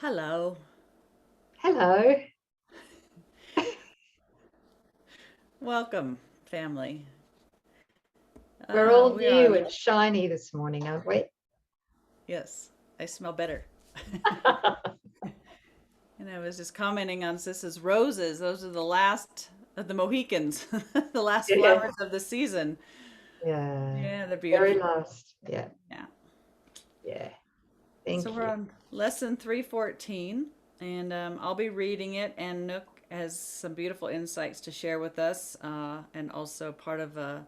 Hello. Hello. Welcome, family. We're all We new are, and shiny this morning, aren't we? yes, I smell better. And I was just commenting on Sis's roses. Those are the last of the Mohicans, the last Yeah. flowers of the season. Yeah. Yeah, they're Very beautiful. last. Yeah. Yeah. Yeah. So Thank we're you. on lesson 314, and I'll be reading it, and Nook has some beautiful insights to share with us, and also part of the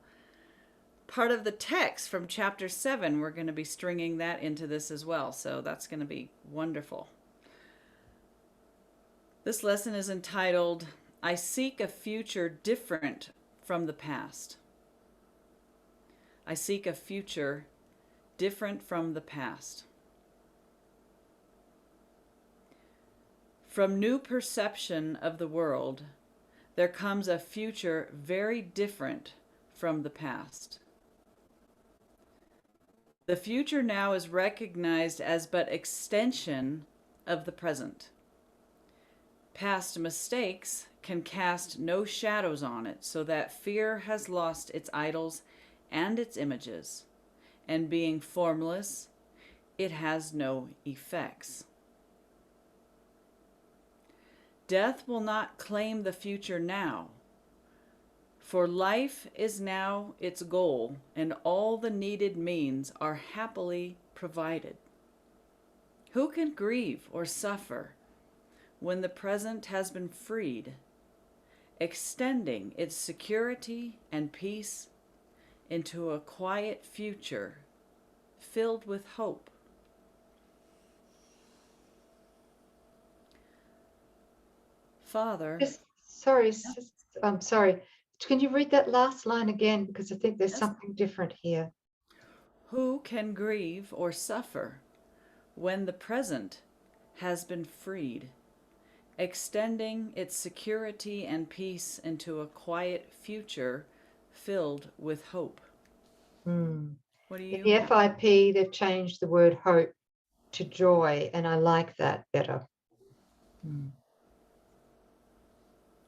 text from chapter 7. We're going to be stringing that into this as well. So that's going to be wonderful. This lesson is entitled, I Seek a Future Different from the Past. I seek a future different from the past. From new perception of the world, there comes a future very different from the past. The future now is recognized as but extension of the present. Past mistakes can cast no shadows on it, so that fear has lost its idols and its images, and being formless, it has no effects. Death will not claim the future now, for life is now its goal, and all the needed means are happily provided. Who can grieve or suffer when the present has been freed, extending its security and peace into a quiet future filled with hope? Father, I'm sorry. Can you read that last line again? Because I think there's yes, something different here. who can grieve or suffer when the present has been freed, extending its security and peace into a quiet future filled with hope? Hmm. What do In you the have? FIP, they've changed the word hope to joy, and I like that better. Hmm.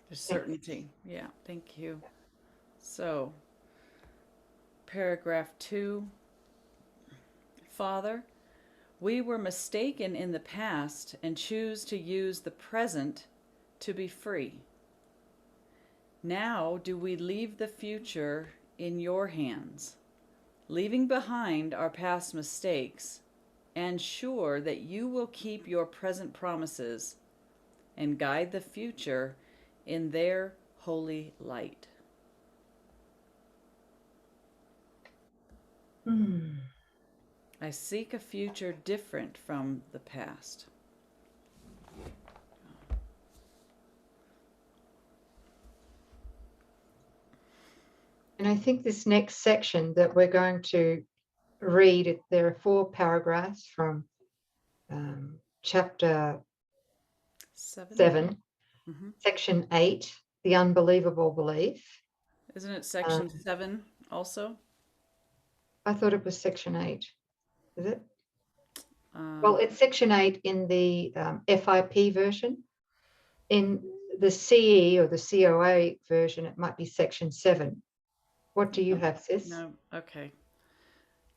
The Thanks. certainty. Yeah, thank you. So, paragraph 2. Father, we were mistaken in the past and choose to use the present to be free. Now do we leave the future in your hands, leaving behind our past mistakes, and sure that you will keep your present promises and guide the future in their holy light. Hmm. I seek a future different from the past. And I think this next section that we're going to read, there are 4 paragraphs from chapter 7? 7, Mm-hmm. section 8, the unbelievable belief. Isn't it section Um, 7 also? I thought it was section 8. Is it? Well, Um, it's section 8 in the FIP version. In the CE or the COA version, it might be section 7. What do you no, have, sis? no, okay.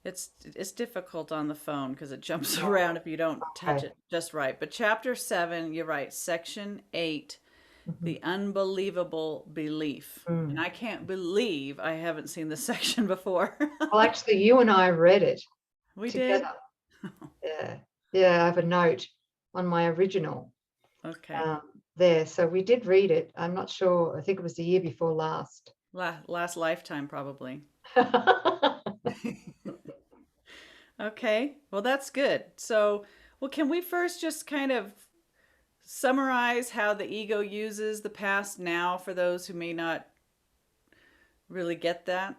It's difficult on the phone because it jumps around if you don't touch Okay. it just right. But chapter 7, you're right, section 8, Mhm. the unbelievable belief. And Mm. I can't believe I haven't seen this section before. Well, actually, you and I read it We did? together. Yeah. Yeah, I have a note on my original Okay. there. So we did read it. I'm not sure. I think it was the year before last. Last lifetime, probably. Okay, well, that's good. So, well, can we first just kind of summarize how the ego uses the past now for those who may not really get that?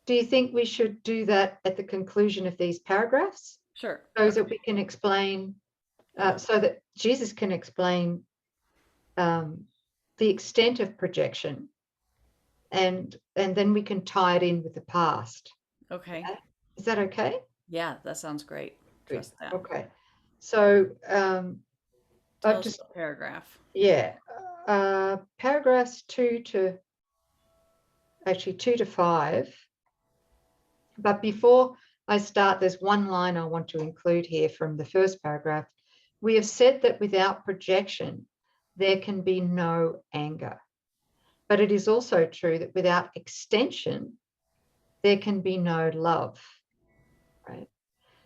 Do you think we should do that at the conclusion of these paragraphs Sure. so that Okay. we can explain, so that Jesus can explain um, the extent of projection, and then we can tie it in with the past? Okay. Is that okay? Yeah, that sounds great. Good. Trust that. Okay. So Tell I've us just, what paragraph. yeah, paragraphs 2 to 5. But before I start, there's one line I want to include here from the first paragraph. We have said that without projection, there can be no anger. But it is also true that without extension, there can be no love. Right.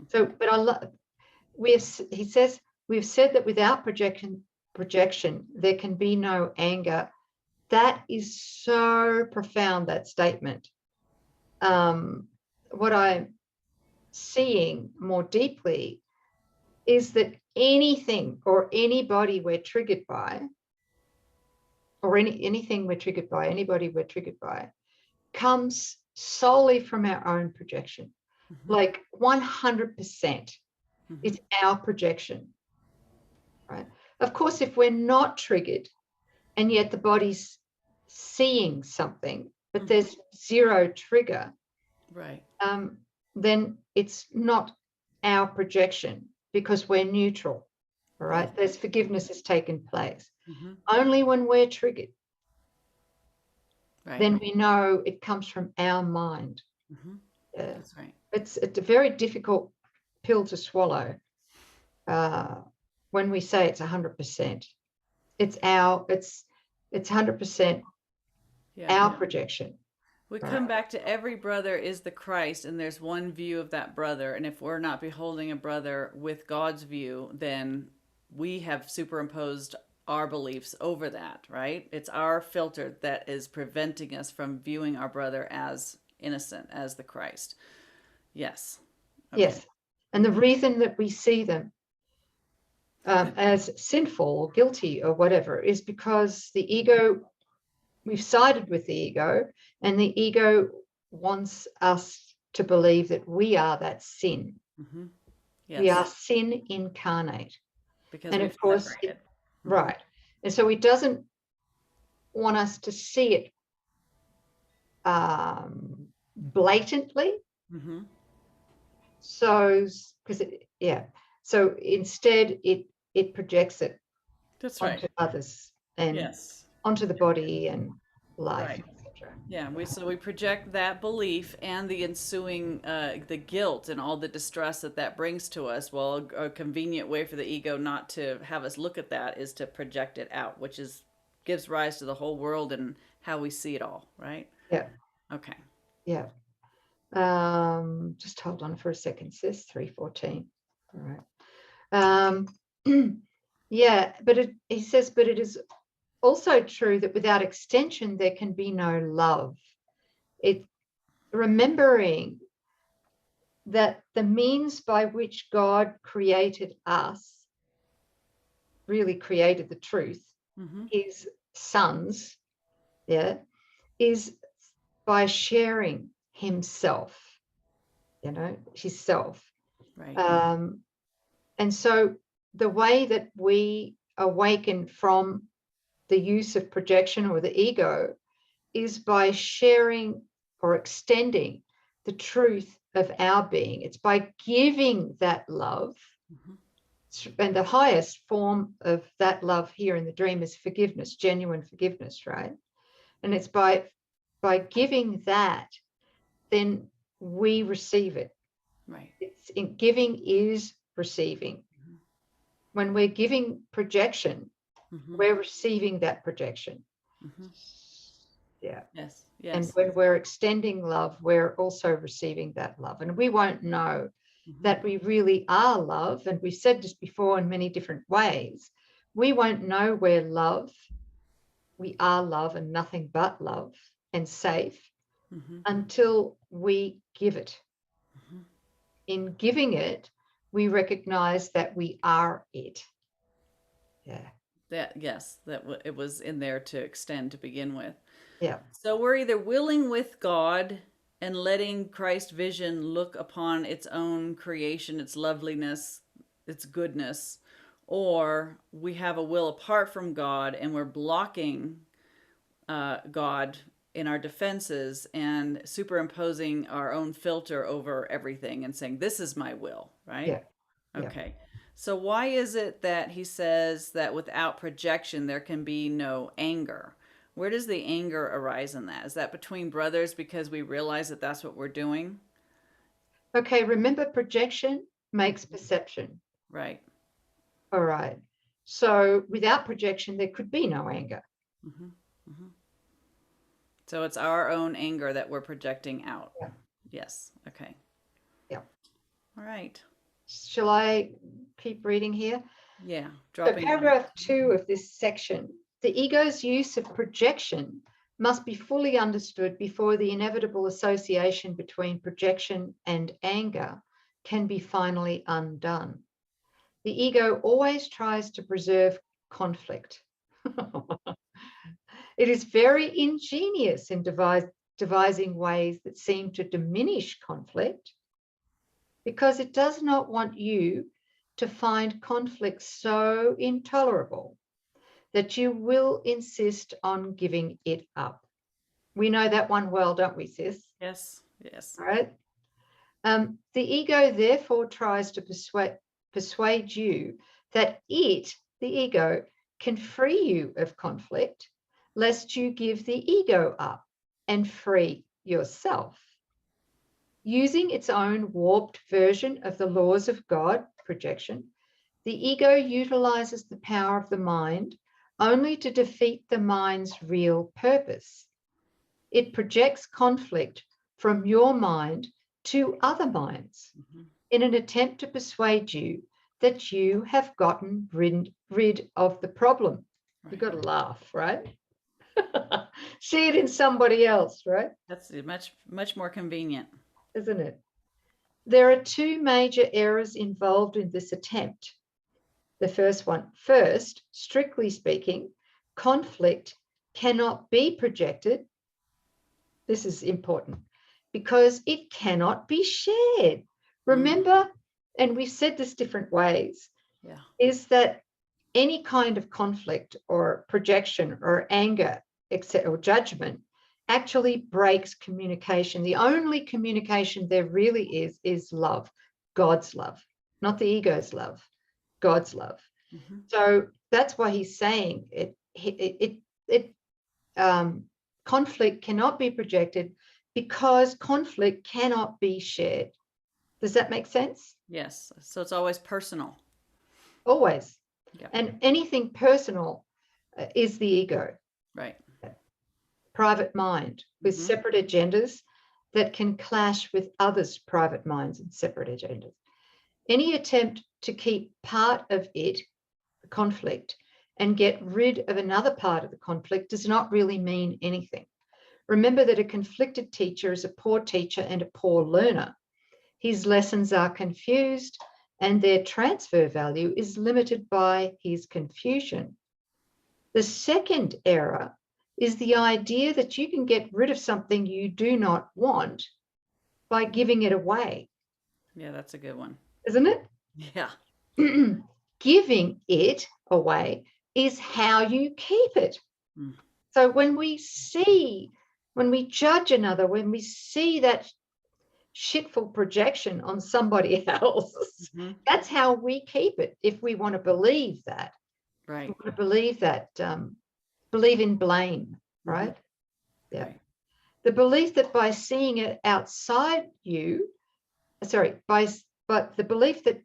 So, but he says, we've said that without projection, there can be no anger. That is so profound, that statement. What I'm seeing more deeply is that anything or anybody we're triggered by, or anything we're triggered by, anybody we're triggered by, comes solely from our own projection. Like 100%. It's our projection, right? Of course, if we're not triggered and yet the body's seeing something, but there's zero trigger, Right. then it's not our projection because we're neutral, all right? There's forgiveness has taken place. Only when we're triggered, Right. then we know it comes from our mind. That's right. It's a very difficult pill to swallow when we say it's 100%. It's 100% our projection. We come back to every brother is the Christ, and there's one view of that brother. And if we're not beholding a brother with God's view, then we have superimposed our beliefs over that, right? It's our filter that is preventing us from viewing our brother as innocent, as the Christ. Yes. Okay. Yes. And the reason that we see them as sinful or guilty or whatever is because the ego, we've sided with the ego, and the ego wants us to believe that we are that sin. Yes. We are sin incarnate. Because and of course, right. And so it doesn't want us to see it blatantly. So, because so instead it projects it onto others and onto the body and life, etc. Yeah, we project that belief and the ensuing the guilt and all the distress that brings to us. Well, a convenient way for the ego not to have us look at that is to project it out, which gives rise to the whole world and how we see it all, right? Yeah. Okay. Yeah. Just hold on for a second, sis. 3:14. All right. Yeah, but he says, but it is also true that without extension there can be no love. It remembering that the means by which God created us, really created the truth, his sons, is by sharing himself, his self. Right. And so the way that we awaken from the use of projection or the ego is by sharing or extending the truth of our being. It's by giving that love. And the highest form of that love here in the dream is forgiveness, genuine forgiveness, right? And it's by giving that, then we receive it. Right. Giving is receiving. When we're giving projection, we're receiving that projection. Yeah. Yes. And when we're extending love, we're also receiving that love. And we won't know that we really are love. And we've said this before in many different ways. We won't know we're love. We are love and nothing but love and safe until we give it. In giving it, we recognize that we are it. Yeah. That it was in there to extend to begin with. Yeah. So we're either willing with God and letting Christ's vision look upon its own creation, its loveliness, its goodness, or we have a will apart from God and we're blocking God in our defenses and superimposing our own filter over everything and saying, this is my will, right? Yeah. Okay. So why is it that he says that without projection there can be no anger? Where does the anger arise in that? Is that between brothers because we realize that that's what we're doing? Okay, remember projection makes perception. Right. All right. So without projection, there could be no anger. Mm-hmm. Mm-hmm. So it's our own anger that we're projecting out. Yeah. Yes. Okay. Yeah. All right. Shall I keep reading here? Yeah. So Dropping paragraph 2 of this section, the ego's use of projection must be fully understood before the inevitable association between projection and anger can be finally undone. The ego always tries to preserve conflict. It is very ingenious in devising ways that seem to diminish conflict because it does not want you to find conflict so intolerable that you will insist on giving it up. We know that one well, don't we, sis? Yes. Yes. Right? The ego therefore tries to persuade you that it, the ego, can free you of conflict, lest you give the ego up and free yourself. Using its own warped version of the laws of God, projection, the ego utilizes the power of the mind only to defeat the mind's real purpose. It projects conflict from your mind to other minds in an attempt to persuade you that you have gotten rid of the problem. Right. You've got to laugh, right? See it in somebody else, right? That's much more convenient. Isn't it? There are two major errors involved in this attempt. The first one, first, strictly speaking, conflict cannot be projected. This is important because it cannot be shared. Remember, and we've said this different ways, is that any kind of conflict or projection or anger or judgment actually breaks communication. The only communication there really is love, God's love, not the ego's love, God's love. Mm-hmm. So that's why he's saying conflict cannot be projected because conflict cannot be shared. Does that make sense? Yes. So it's always personal. Always. Yeah. And anything personal is the ego. Right. Private mind with separate agendas that can clash with others' private minds and separate agendas. Any attempt to keep part of it, the conflict, and get rid of another part of the conflict does not really mean anything. Remember that a conflicted teacher is a poor teacher and a poor learner. His lessons are confused and their transfer value is limited by his confusion. The second error is the idea that you can get rid of something you do not want by giving it away. Yeah, that's a good one. Isn't it? Yeah. Giving it away is how you keep it. So when we judge another, when we see that shitful projection on somebody else, that's how we keep it. If we want to believe that, right? We want to believe that, believe in blame, right? Yeah. Right. The belief that by seeing it outside you, but the belief that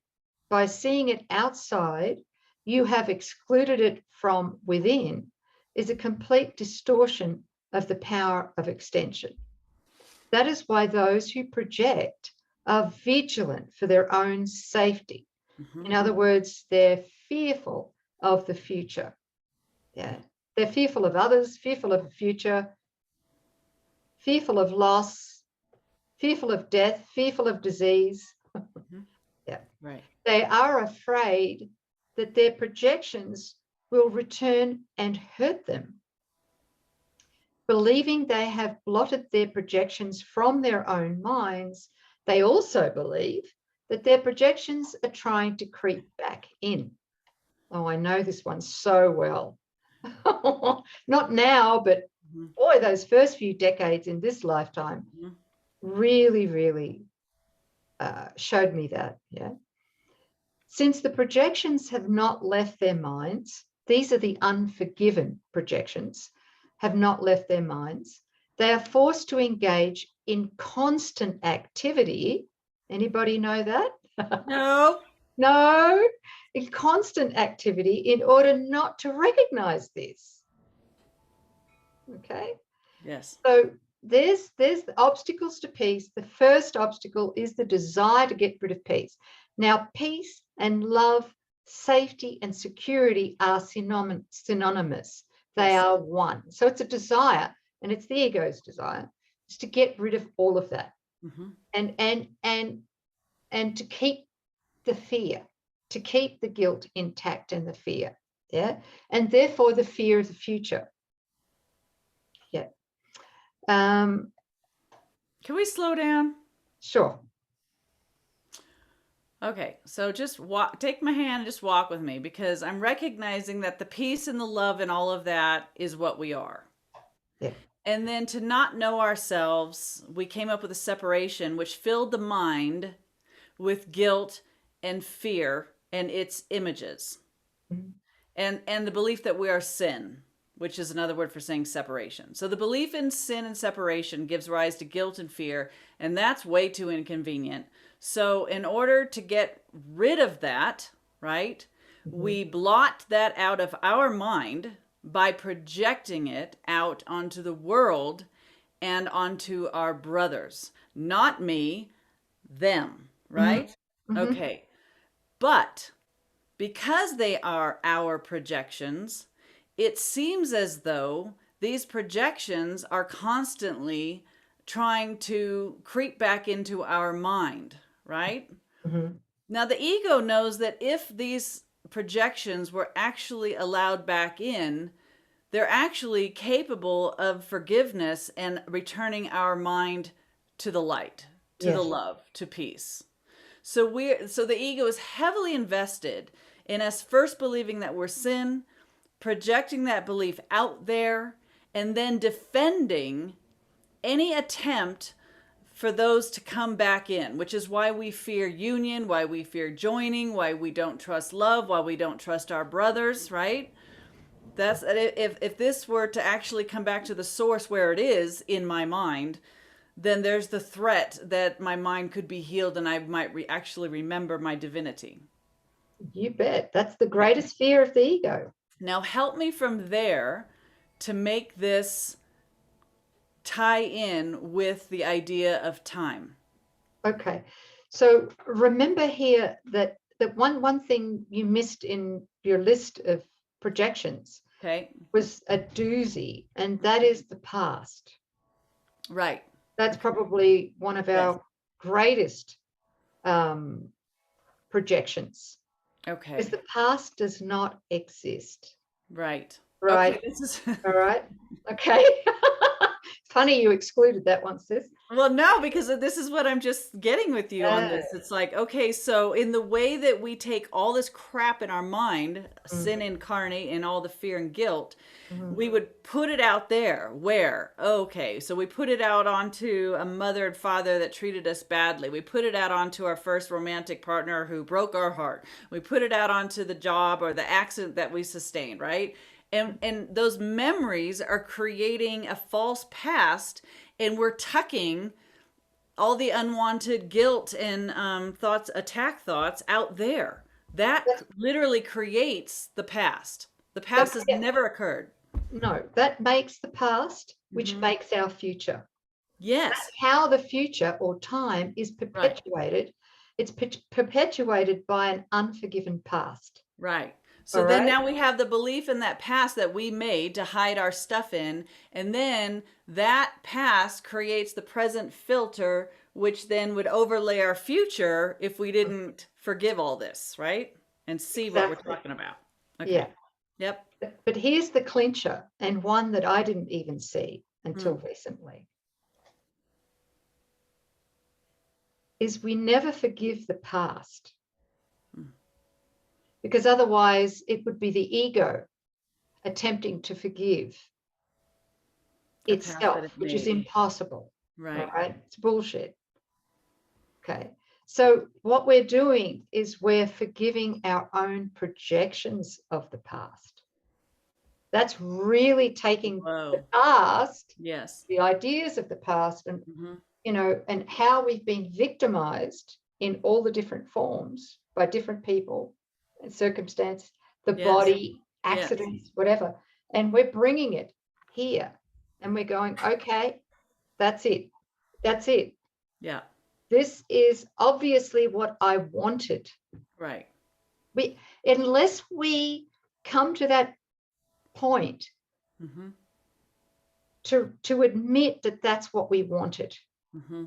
by seeing it outside, you have excluded it from within is a complete distortion of the power of extension. That is why those who project are vigilant for their own safety. In other words, they're fearful of the future. Yeah. They're fearful of others, fearful of the future, fearful of loss, fearful of death, fearful of disease. Yeah. Right. They are afraid that their projections will return and hurt them. Believing they have blotted their projections from their own minds, they also believe that their projections are trying to creep back in. Oh, I know this one so well. Not now, but boy, those first few decades in this lifetime really, really showed me that. Yeah. Since the projections have not left their minds, these are the unforgiven projections, have not left their minds. They are forced to engage in constant activity. Anybody know that? No. No, in constant activity in order not to recognize this. Okay. Yes. So there's the obstacles to peace. The first obstacle is the desire to get rid of peace. Now, peace and love, safety and security are synonymous. They Yes. are one. So it's a desire, and it's the ego's desire, is to get rid of all of that. And to keep the fear, to keep the guilt intact and the fear. Yeah. And therefore the fear of the future. Yeah. Can we slow down? Sure. Okay, so just take my hand and just walk with me, because I'm recognizing that the peace and the love and all of that is what we are. Yeah. And then to not know ourselves, we came up with a separation which filled the mind with guilt and fear and its images. Mm-hmm. And the belief that we are sin, which is another word for saying separation. So the belief in sin and separation gives rise to guilt and fear, and that's way too inconvenient. So in order to get rid of that, right, we blot that out of our mind by projecting it out onto the world and onto our brothers. Not me, them, right? Okay. But because they are our projections, it seems as though these projections are constantly trying to creep back into our mind, right? Now, the ego knows that if these projections were actually allowed back in, they're actually capable of forgiveness and returning our mind to the light, to the love, to peace. So the ego is heavily invested in us first believing that we're sin, projecting that belief out there, and then defending any attempt for those to come back in, which is why we fear union, why we fear joining, why we don't trust love, why we don't trust our brothers, right? That's if this were to actually come back to the source where it is in my mind, then there's the threat that my mind could be healed and I might actually remember my divinity. You bet. That's the greatest fear of the ego. Now help me from there to make this tie in with the idea of time. Okay. So remember here that one thing you missed in your list of projections was a doozy, and that is the past. Right. That's probably one of our greatest projections. Okay. Because the past does not exist. Right. Right. Okay, all right. Okay. Funny you excluded that one, sis. Well, no, because this is what I'm just getting with you on this. It's like, okay, so in the way that we take all this crap in our mind, sin incarnate and all the fear and guilt, we would put it out there. Where? Okay, so we put it out onto a mother and father that treated us badly. We put it out onto our first romantic partner who broke our heart. We put it out onto the job or the accident that we sustained, right? And those memories are creating a false past, and we're tucking all the unwanted guilt and attack thoughts out there. That literally creates the past. The past has never occurred. No, that makes the past, which makes our future. Yes. That's how the future or time is perpetuated. Right. It's perpetuated by an unforgiven past. Right. So then now we have the belief in that past that we made to hide our stuff in. And then that past creates the present filter, which then would overlay our future if we didn't forgive all this, right? And see what we're talking about. Okay. Yeah. Yep. But here's the clincher, and one that I didn't even see until recently, is we never forgive the past. Because otherwise it would be the ego attempting to forgive itself, which is impossible. Right. It's bullshit. Okay. So what we're doing is we're forgiving our own projections of the past. That's really taking the past, yes, the ideas of the past, and mm-hmm. and how we've been victimized in all the different forms by different people and circumstance, the Yes. body, Yes. accidents, whatever. And we're bringing it here and we're going, okay, that's it. That's it. Yeah. This is obviously what I wanted. Right. Unless we come to that point mm-hmm. to admit that that's what we wanted. Mm-hmm.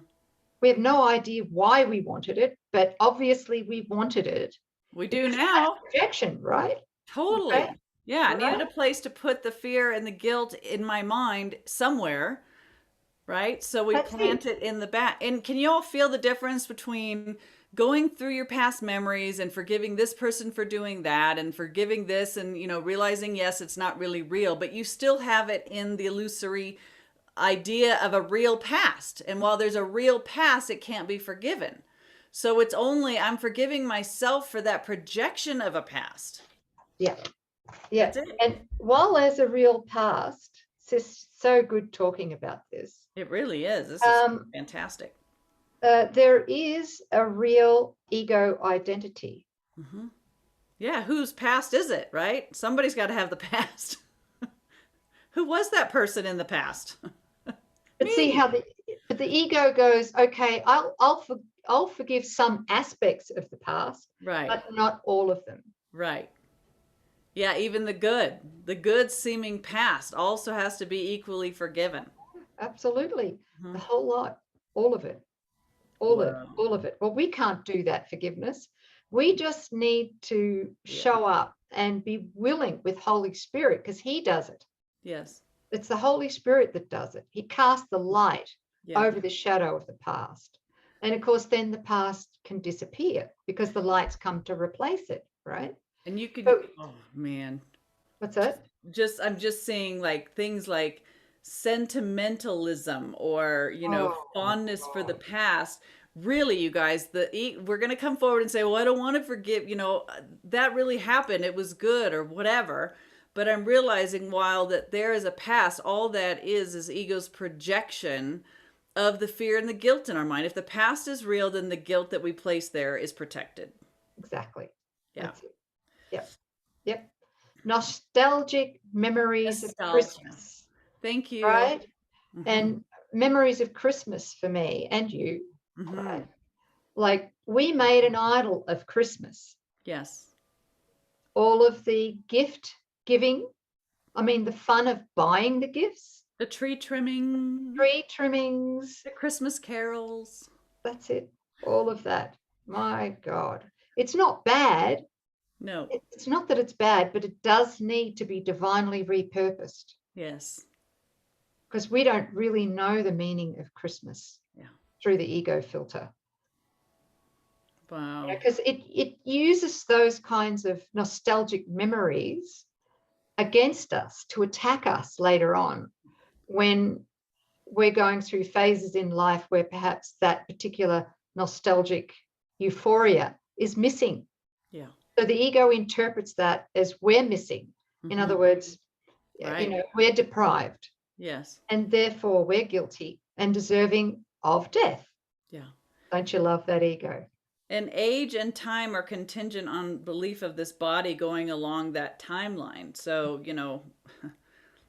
We have no idea why we wanted it, but obviously we wanted it. We do now. Projection, right? Totally. Okay. Yeah. I Right. needed a place to put the fear and the guilt in my mind somewhere. Right. So we plant it in the back. And can you all feel the difference between going through your past memories and forgiving this person for doing that and forgiving this and, realizing, yes, it's not really real, but you still have it in the illusory idea of a real past. And while there's a real past, it can't be forgiven. So it's only I'm forgiving myself for that projection of a past. Yeah. Yeah. And while there's a real past, it's so good talking about this. It really is. This is fantastic. There is a real ego identity. Mm-hmm. Yeah. Whose past is it, right? Somebody's got to have the past. Who was that person in the past? But see how the ego goes, okay, I'll forgive some aspects of the past, right, but not all of them. Right. Yeah, even the good seeming past also has to be equally forgiven. Absolutely. Mm-hmm. The whole lot, all of it. All of it. Well, we can't do that forgiveness. We just need to show up and be willing with Holy Spirit, because he does it. Yes. It's the Holy Spirit that does it. He casts the light over the shadow of the past. And of course, then the past can disappear because the light's come to replace it, right? And you could, oh man. What's that? I'm just seeing like things like sentimentalism or, fondness for the past. Really, you guys, we're going to come forward and say, well, I don't want to forgive, that really happened. It was good or whatever. But I'm realizing while that there is a past, all that is ego's projection of the fear and the guilt in our mind. If the past is real, then the guilt that we place there is protected. Exactly. Yeah. That's it. Yep. Yep. Nostalgic memories of Christmas. Thank you. Right? Mm-hmm. And memories of Christmas for me and you. Mm-hmm. Right? Like we made an idol of Christmas. Yes. All of the gift giving. I mean, the fun of buying the gifts. The tree trimmings. The Christmas carols. That's it. All of that. My God. It's not bad. No. It's not that it's bad, but it does need to be divinely repurposed. Yes. Because we don't really know the meaning of Christmas through the ego filter. Wow. Because it uses those kinds of nostalgic memories against us to attack us later on when we're going through phases in life where perhaps that particular nostalgic euphoria is missing. Yeah. So the ego interprets that as we're missing. Mm-hmm. In other words, we're deprived. Yes. And therefore we're guilty and deserving of death. Yeah. Don't you love that ego? And age and time are contingent on belief of this body going along that timeline. So,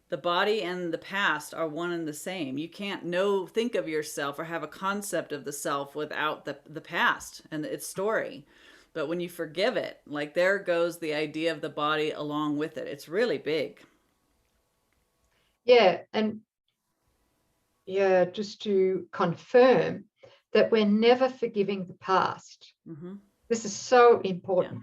the body and the past are one and the same. You can't think of yourself or have a concept of the self without the past and its story. But when you forgive it, like there goes the idea of the body along with it. It's really big. Yeah. And just to confirm that we're never forgiving the past. Mm-hmm. This is so important.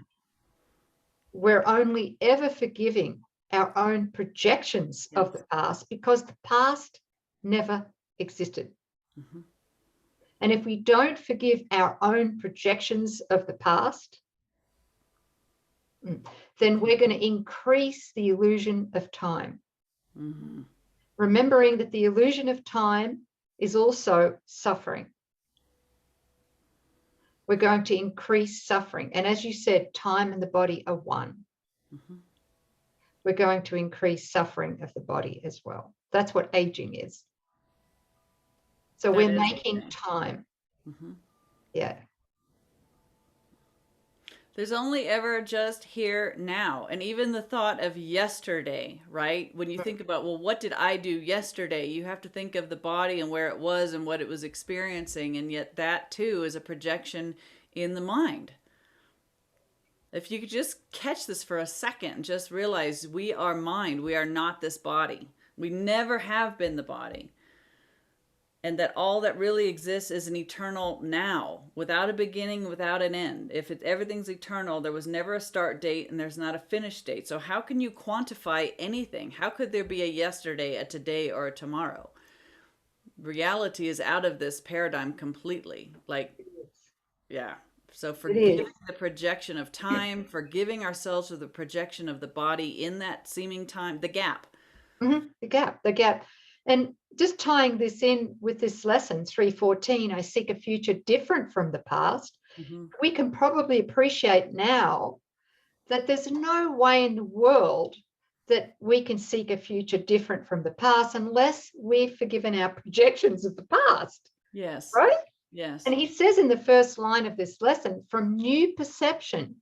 Yeah. We're only ever forgiving our own projections of the past because the past never existed. Mm-hmm. And if we don't forgive our own projections of the past, then we're going to increase the illusion of time. Mm-hmm. Remembering that the illusion of time is also suffering. We're going to increase suffering. And as you said, time and the body are one. Mm-hmm. We're going to increase suffering of the body as well. That's what aging is. So That we're is making aging. time. Mm-hmm. Yeah. There's only ever just here now. And even the thought of yesterday, right? When you think about, well, what did I do yesterday? You have to think of the body and where it was and what it was experiencing. And yet that too is a projection in the mind. If you could just catch this for a second, just realize we are mind. We are not this body. We never have been the body. And that all that really exists is an eternal now, without a beginning, without an end. If everything's eternal, there was never a start date and there's not a finish date. So how can you quantify anything? How could there be a yesterday, a today, or a tomorrow? Reality is out of this paradigm completely. Like, yeah. So forgiving the projection of time, forgiving ourselves for the projection of the body in that seeming time, the gap. Mm-hmm. The gap. And just tying this in with this lesson, 314, I seek a future different from the past. Mm-hmm. We can probably appreciate now that there's no way in the world that we can seek a future different from the past unless we've forgiven our projections of the past. Yes. Right? Yes. And he says in the first line of this lesson, from new perception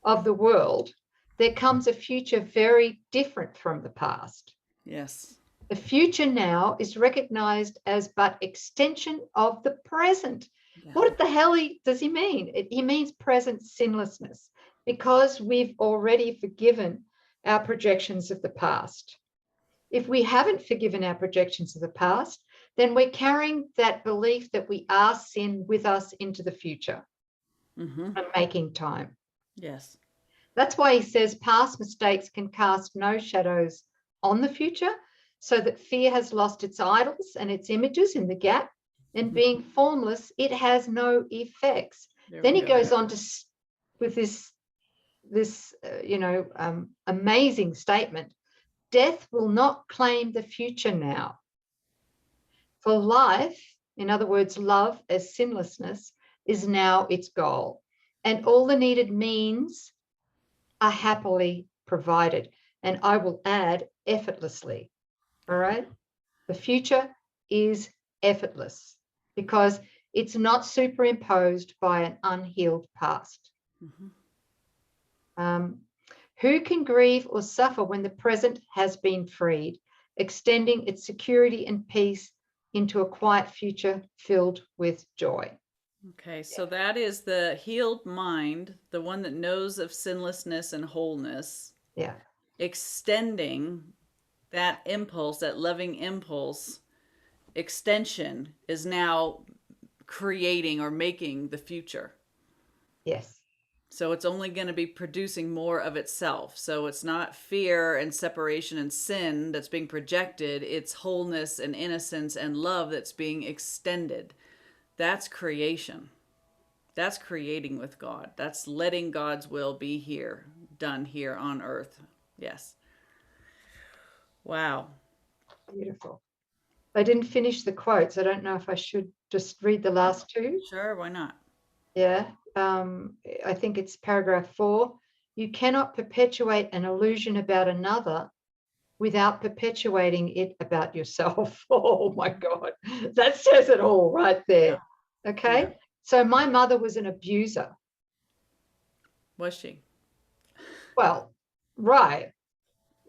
of the world, there comes a future very different from the past. Yes. The future now is recognized as but extension of the present. Yeah. What the hell does he mean? He means present sinlessness, because we've already forgiven our projections of the past. If we haven't forgiven our projections of the past, then we're carrying that belief that we are sin with us into the future. Mm-hmm. And making time. Yes. That's why he says past mistakes can cast no shadows on the future, so that fear has lost its idols and its images in the gap, and being formless, it has no effects. Then he goes on to with this amazing statement: death will not claim the future now. For life, in other words, love as sinlessness, is now its goal, and all the needed means are happily provided. And I will add, effortlessly. All right. The future is effortless because it's not superimposed by an unhealed past. Mm-hmm. Who can grieve or suffer when the present has been freed, extending its security and peace into a quiet future filled with joy? Okay, so that is the healed mind, the one that knows of sinlessness and wholeness. Yeah. Extending that impulse, that loving impulse, extension is now creating or making the future. Yes. So it's only going to be producing more of itself. So it's not fear and separation and sin that's being projected. It's wholeness and innocence and love that's being extended. That's creation. That's creating with God. That's letting God's will be here, done here on earth. Yes. Wow. Beautiful. I didn't finish the quotes. I don't know if I should just read the last two. Sure, why not? Yeah. I think it's paragraph 4. You cannot perpetuate an illusion about another without perpetuating it about yourself. Oh my God. That says it all right there. Yeah. Okay. Yeah. So my mother was an abuser. Was she? Well, right.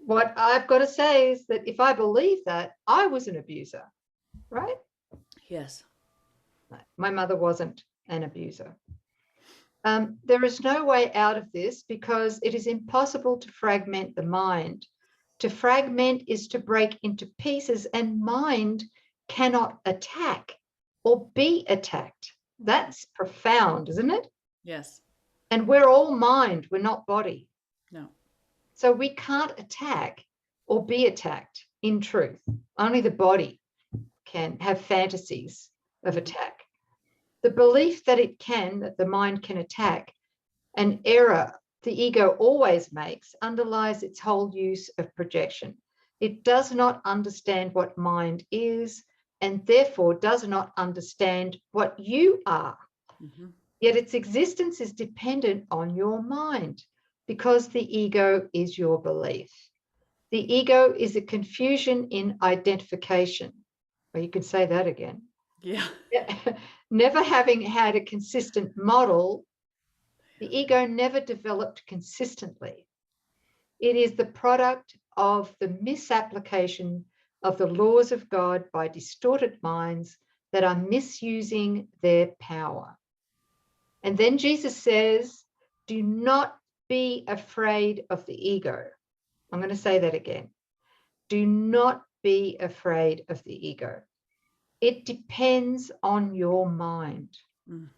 What I've got to say is that if I believe that, I was an abuser, right? Yes. My mother wasn't an abuser. There is no way out of this because it is impossible to fragment the mind. To fragment is to break into pieces, and mind cannot attack or be attacked. That's profound, isn't it? Yes. And we're all mind, we're not body. No. So we can't attack or be attacked in truth. Only the body can have fantasies of attack. The belief that that the mind can attack, an error the ego always makes, underlies its whole use of projection. It does not understand what mind is, and therefore does not understand what you are. Mm-hmm. Yet its existence is dependent on your mind because the ego is your belief. The ego is a confusion in identification. Or you could say that again. Yeah. Never having had a consistent model, the ego never developed consistently. It is the product of the misapplication of the laws of God by distorted minds that are misusing their power. And then Jesus says, do not be afraid of the ego. I'm going to say that again. Do not be afraid of the ego. It depends on your mind. Mm.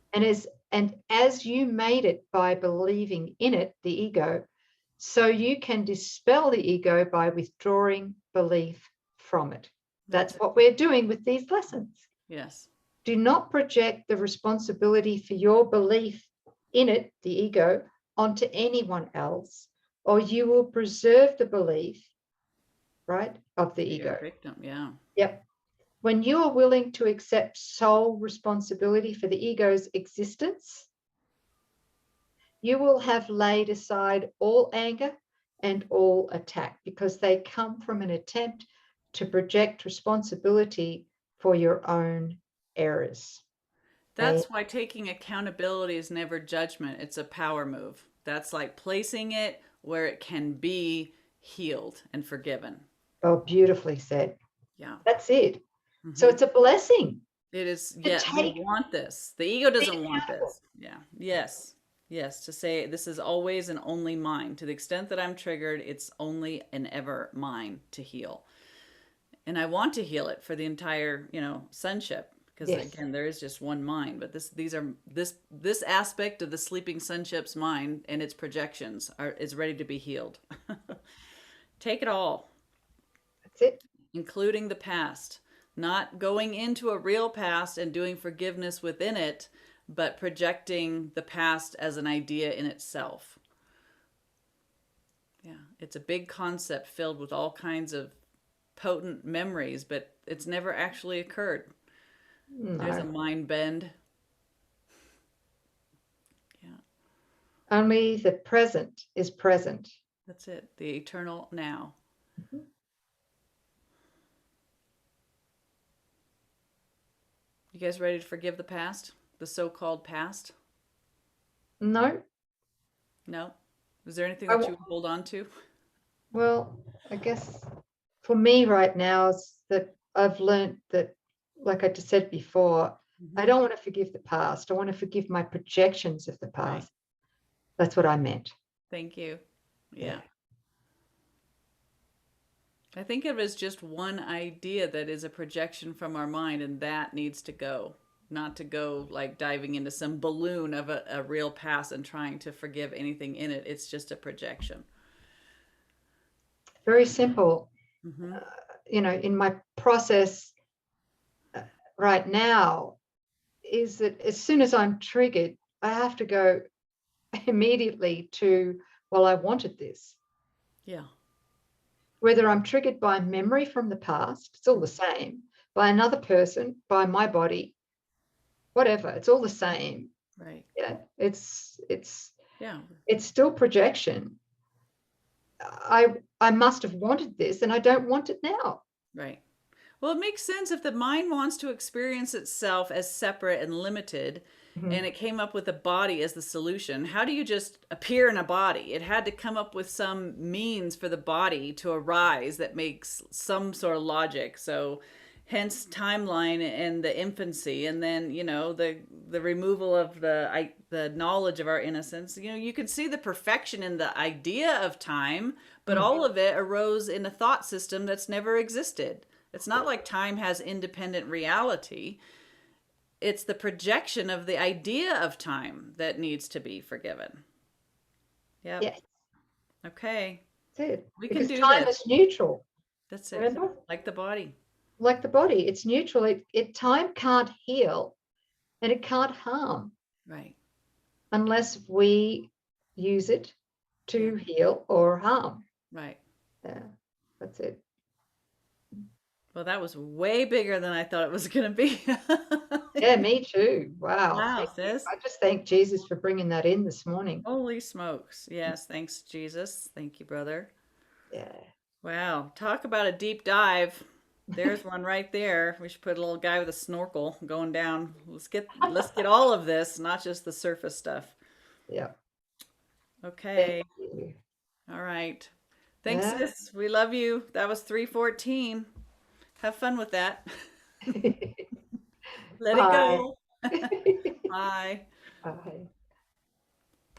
And as you made it by believing in it, the ego, so you can dispel the ego by withdrawing belief from it. That's what we're doing with these lessons. Yes. Do not project the responsibility for your belief in it, the ego, onto anyone else, or you will preserve the belief, right, of the ego. You're a victim, yeah. Yep. When you are willing to accept sole responsibility for the ego's existence, you will have laid aside all anger and all attack because they come from an attempt to project responsibility for your own errors. That's why taking accountability is never judgment. It's a power move. That's like placing it where it can be healed and forgiven. Oh, beautifully said. Yeah. That's it. Mm-hmm. So it's a blessing. It is. Yeah. We want this. The ego doesn't want this. Yeah. Yes. Yes. To say this is always and only mine. To the extent that I'm triggered, it's only and ever mine to heal. And I want to heal it for the entire, sonship. Because again, there is just one mind, but this aspect of the sleeping sonship's mind and its projections is ready to be healed. Take it all. That's it. Including the past. Not going into a real past and doing forgiveness within it, but projecting the past as an idea in itself. Yeah, it's a big concept filled with all kinds of potent memories, but it's never actually occurred. No. There's a mind bend. Yeah. Only the present is present. That's it. The eternal now. Mm-hmm. You guys ready to forgive the past? The so-called past? No. No? Is there anything that you would hold on to? Well, I guess for me right now is that I've learned that, like I just said before, I don't want to forgive the past. I want to forgive my projections of the past. Right. That's what I meant. Thank you. Yeah. I think of it as just one idea that is a projection from our mind, and that needs to go. Not to go like diving into some balloon of a real past and trying to forgive anything in it. It's just a projection. Very simple. Mm-hmm. In my process right now is that as soon as I'm triggered, I have to go immediately to, well, I wanted this. Yeah. Whether I'm triggered by memory from the past, it's all the same, by another person, by my body, whatever, it's all the same. Right. Yeah. It's still projection. I must have wanted this and I don't want it now. Right. Well, it makes sense if the mind wants to experience itself as separate and limited, and it came up with a body as the solution. How do you just appear in a body? It had to come up with some means for the body to arise that makes some sort of logic. So hence timeline and the infancy, and then, the removal of the knowledge of our innocence. You can see the perfection in the idea of time, but all of it arose in a thought system that's never existed. It's not like time has independent reality. It's the projection of the idea of time that needs to be forgiven. Yep. Yes. Okay. That's it. We because can do time this. Is neutral. That's it. Remember? Like the body. Like the body. It's neutral. Time can't heal and it can't harm. Right. Unless we use it to heal or harm. Right. Yeah. That's it. Well, that was way bigger than I thought it was going to be. Yeah, me too. Wow. Wow, Thank you. sis. I just thank Jesus for bringing that in this morning. Holy smokes. Yes, thanks, Jesus. Thank you, brother. Yeah. Wow, talk about a deep dive. There's one right there. We should put a little guy with a snorkel going down. Let's get all of this, not just the surface stuff. Yeah. Thank Okay. you. All right. Thanks, Yeah. sis. We love you. That was 314. Have fun with that. Let it Bye. go. Bye. Bye.